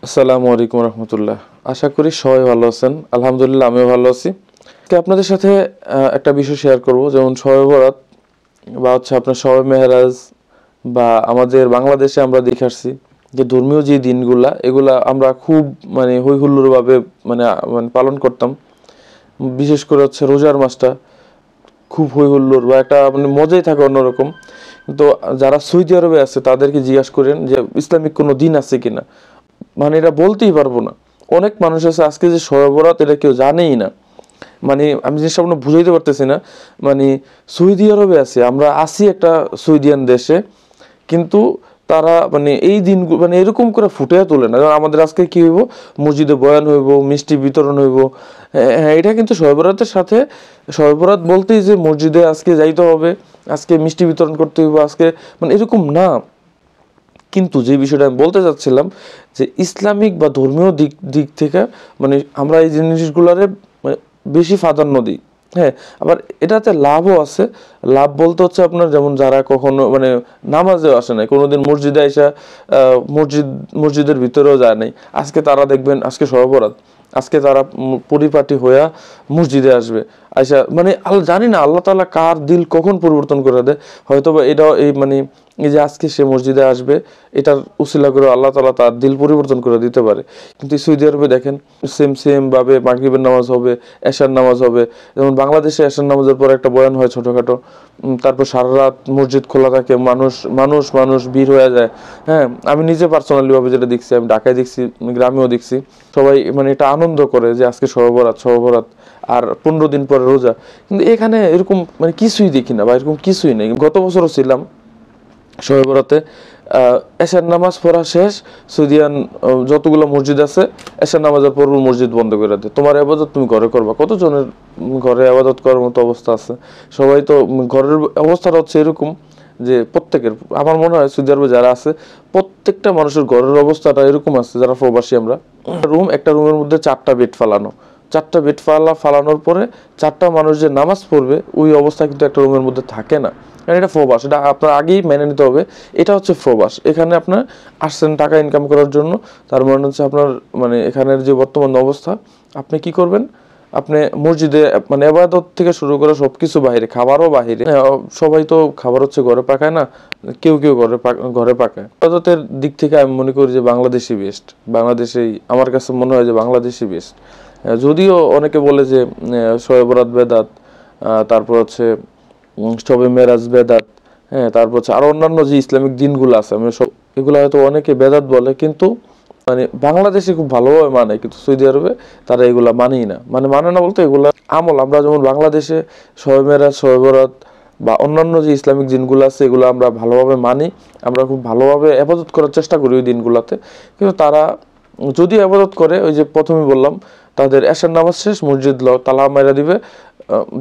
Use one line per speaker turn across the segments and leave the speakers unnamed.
আসসালামু আলাইকুম রহমতুল্লাহ। আশা করি সবাই ভালো আছেন। আলহামদুলিল্লাহ আমিও ভালো আছি। আজকে আপনাদের সাথে একটা বিষয় শেয়ার করব, যেমন শবে বরাত বা আপনার শবে মেহরাজ, বা আমাদের বাংলাদেশে আমরা দেখে আসছি যে ধর্মীয় যে দিনগুলা এগুলা আমরা খুব হই হুল্লোড়ভাবে মানে মানে পালন করতাম। বিশেষ করে রোজার মাসটা খুব হই হুল্লোড় বা একটা মজাই থাকে অন্যরকম। কিন্তু যারা সৌদি আরবে আছে তাদেরকে জিজ্ঞাসা করেন যে ইসলামিক কোনো দিন আছে কিনা, এটা বলতেই পারবো না। অনেক মানুষ আছে আজকে যে শবে বরাত এটা কেউ জানেই না। আমি জিনিসটা আপনার বুঝাইতে পারতেছি না। মানে সৌদি আরবে আছে, আমরা আসি একটা সৌদিয়ান দেশে, কিন্তু তারা এই দিন এরকম করে ফুটিয়ে তোলে না। যেমন আমাদের আজকে কি হইব, মসজিদে বয়ান হইব, মিষ্টি বিতরণ হইব। হ্যাঁ, এটা কিন্তু শবে বরাতের সাথে, শবে বরাত বলতেই যে মসজিদে আজকে যাইতে হবে, আজকে মিষ্টি বিতরণ করতে হইব আজকে, এরকম না। কিন্তু যে বিষয়টা আমি বলতে চাচ্ছিলাম যে ইসলামিক বা ধর্মীয় দিক দিক থেকে আমরা এই জিনিসগুলোরে বেশি প্রাধান্য দিই। হ্যাঁ, আবার এটাতে লাভও আছে। লাভ বলতে আপনার যেমন যারা কখনো নামাজেও আসে নাই, কোনোদিন মসজিদে আইসা মসজিদের ভিতরেও যায় নাই, আজকে তারা দেখবেন আজকে শবে বরাত, আজকে তারা পরিপাটি হইয়া মসজিদে আসবে। আচ্ছা, জানি না আল্লাহ তাআলা কার দিল কখন পরিবর্তন করে দেয়। হয়তোবা এটাও এই যে আজকে সে মসজিদে আসবে, এটার উসিলা করে আল্লাহ তাআলা তার দিল পরিবর্তন করে দিতে পারে। কিন্তু সৌদি আরবে দেখেন সেম ভাবে মাগরিবের নামাজ হবে, এশার নামাজ হবে। যেমন বাংলাদেশে এশার নামাজের পর একটা বয়ান হয় ছোটখাটো, তারপর সারা রাত মসজিদ খোলা থাকে, মানুষ মানুষ মানুষ ভিড় হয়ে যায়। হ্যাঁ, আমি নিজে পার্সোনালি ভাবে যেটা দেখছি, আমি ঢাকায় দেখছি, গ্রামেও দেখছি, সবাই এটা আনন্দ করে যে আজকে শবে বরাত আর 15 দিন পরে রোজা। কিন্তু এখানে এরকম কিছুই দেখি না, বা এরকম কিছুই নেই। গত বছরও ছিলাম শবে বরাতে, এশার নামাজ পড়া শেষ, সৌদিয়ান যতগুলো মসজিদ আছে এশার নামাজের পর মসজিদ বন্ধ করে দেয়। তোমার আবাদত তুমি ঘরে করবা। কতজনের ঘরে আবাদত করার মতো অবস্থা আছে? সবাই তো ঘরের অবস্থাটা এরকম যে প্রত্যেকের, আমার মনে হয় সৌদি আরবে যারা আছে প্রত্যেকটা মানুষের ঘরের অবস্থাটা এরকম আছে, যারা প্রবাসী আমরা। একটা রুমের মধ্যে 4টা বেড ফালানো, 4টা বেড ফালানোর পরে 4টা মানুষ যে নামাজ পড়বে ওই অবস্থা কিন্তু একটা রুমের মধ্যে থাকে না। কারণ এটা প্রবাস, এটা আপনার আগেই মেনে নিতে হবে। এটা প্রবাস। এখানে আপনার আসছেন টাকা ইনকাম করার জন্য, তার আপনার এখানের যে বর্তমান অবস্থা, আপনি কি করবেন, আপনি মসজিদে ইবাদত থেকে শুরু করে সবকিছু বাহিরে, খাবারও বাহিরে। সবাই তো খাবার ঘরে পাকায় না, কেউ কেউ ঘরে পাকায়। ইবাদতের দিক থেকে আমি মনে করি যে বাংলাদেশই বেস্ট। বাংলাদেশেই আমার কাছে মনে হয় যে বাংলাদেশই বেস্ট। যদিও অনেকে বলে যে শবে বরাত বেদাত, তারপর শবে মেরাজ বেদাত, হ্যাঁ, তারপর আরো অন্যান্য যে ইসলামিক দিনগুলো আছে, এগুলো হয়তো অনেকে বেদাত বলে, কিন্তু বাংলাদেশে খুব ভালোভাবে মানে, কিন্তু সৌদি আরবে তারা এগুলা মানেই না। মানে না বলতে এগুলা আমল। আমরা যেমন বাংলাদেশে শবে মেরাজ, শবে বরাত বা অন্যান্য যে ইসলামিক দিনগুলো আছে এগুলো আমরা ভালোভাবে মানি, আমরা খুব ভালোভাবে ইবাদত করার চেষ্টা করি ওই দিনগুলোতে। কিন্তু তারা যদি ইবাদত করে, ওই যে প্রথমেই বললাম, তাদের এশার নামাজ শেষ, মসজিদ তালা মাইরা দিবে,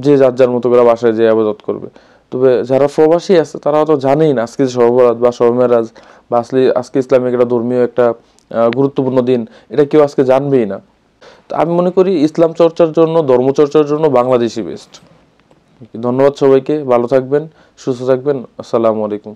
যে যার যার মতো করে বাসায় যে ইবাদত করবে। তবে যারা প্রবাসী আছে তারা তো জানেই না আজকে শবে বরাত বা শবে মেরাজ, বা আজকে ইসলামিক একটা ধর্মীয় একটা গুরুত্বপূর্ণ দিন, এটা কেউ আজকে জানবেই না। তো আমি মনে করি ইসলাম চর্চার জন্য, ধর্ম চর্চার জন্য বাংলাদেশই বেস্ট। ধন্যবাদ সবাইকে, ভালো থাকবেন, সুস্থ থাকবেন। আসসালামু আলাইকুম।